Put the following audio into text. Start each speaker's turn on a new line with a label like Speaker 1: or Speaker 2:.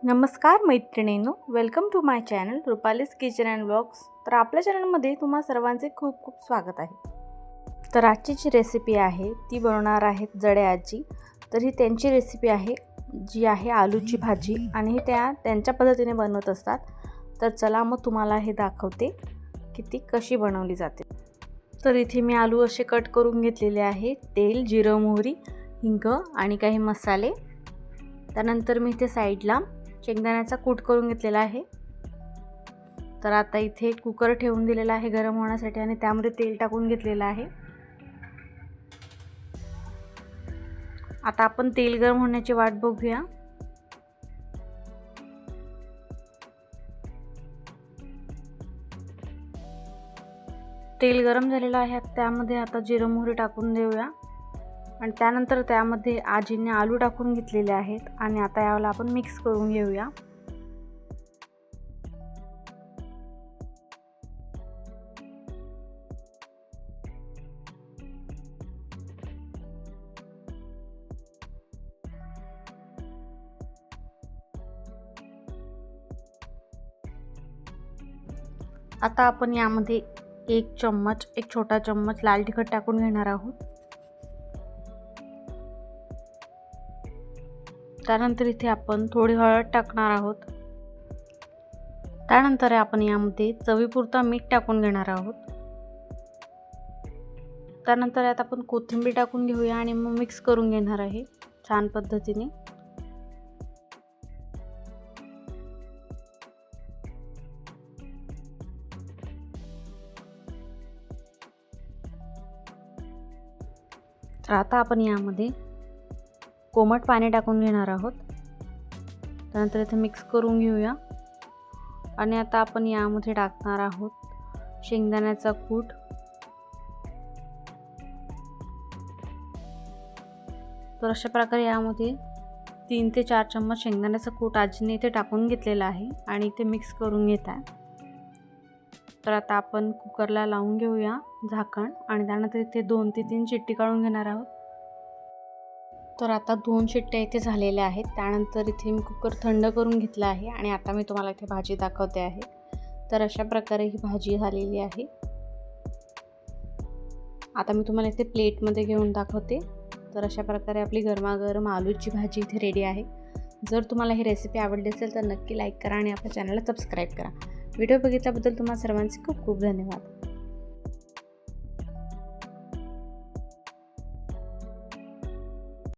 Speaker 1: नमस्कार मैत्रिणींनो, welcome to my channel Rupali's kitchen and blogs. तर आपल्या चॅनलमध्ये तुम्हा सर्वांचे खूप खूप स्वागत आहे। तर आजची जी रेसिपी आहे ती बनवणार आहेत जडे आजी। तर ही त्यांची रेसिपी आहे जी आहे आलूची भाजी आणि ही त्यांच्या पद्धतीने बनवत असतात। तर चला मग तुम्हाला हे दाखवते की ती कशी बनवली जाते। तर इथे मी आलू असे कट करून घेतलेले आहे। तेल, जिरं, मोहरी, हिंग आणि काही मसाले। त्यानंतर मी इथे साईडला शेंगदाण्याचा कूट करून घेतलेला आहे। तर आता इथे कुकर ठेवून दिलेला आहे गरम होण्यासाठी आणि त्यामध्ये तेल टाकून घेतलेलं आहे। आता आपण तेल गरम होण्याची वाट बघूया। तेल गरम झालेलं आहे, त्यामध्ये आता जिरं मोहरी टाकून देऊया आणि त्यानंतर त्यामध्ये आजीने आलू टाकून घेतलेले आहेत आणि आता याला आपण मिक्स करून घेऊया। आता आपण यामध्ये एक छोटा चम्मच लाल तिखट टाकून घेणार आहोत। त्यानंतर इथे आपण थोडी हळद टाकणार आहोत। त्यानंतर आपण यामध्ये चवीपुरता मीठ टाकून घेणार आहोत। त्यानंतर यात आपण कोथिंबीर टाकून घेऊया आणि मग मिक्स करून घेणार आहे छान पद्धतीने। तर आता आपण यामध्ये कोमट पाणी टाकून घेणार आहोत। त्यानंतर इथे मिक्स करून घेऊया आणि आता आपण यामध्ये टाकणार आहोत शेंगदाण्याचा कूट। तर अशा प्रकारे यामध्ये 3 ते 4 चम्मच शेंगदाण्याचा कूट आजीने इथे टाकून घेतलेला आहे आणि इथे मिक्स करून घेत आहे। तर आता आपण कुकरला लावून घेऊया झाकण आणि त्यानंतर इथे 2 ते 3 शिट्टी काढून घेणार आहोत। तर आता 2 शिट्ट्या इथे झालेल्या आहेत। त्यानंतर इथे मी कुकर थंड करून घेतला आहे आणि आता मी तुम्हाला इथे भाजी दाखवते आहे। तर अशा प्रकारे ही भाजी झालेली आहे। आता मी तुम्हाला इथे प्लेटमध्ये घेऊन दाखवते। तर अशा प्रकारे आपली गरमागरम आलूची भाजी इथे रेडी आहे। जर तुम्हाला ही रेसिपी आवडली असेल तर नक्की लाईक करा आणि आपल्या चॅनलला सबस्क्राईब करा। व्हिडिओ बघितल्याबद्दल तुम्हा सर्वांचे खूप खूप धन्यवाद।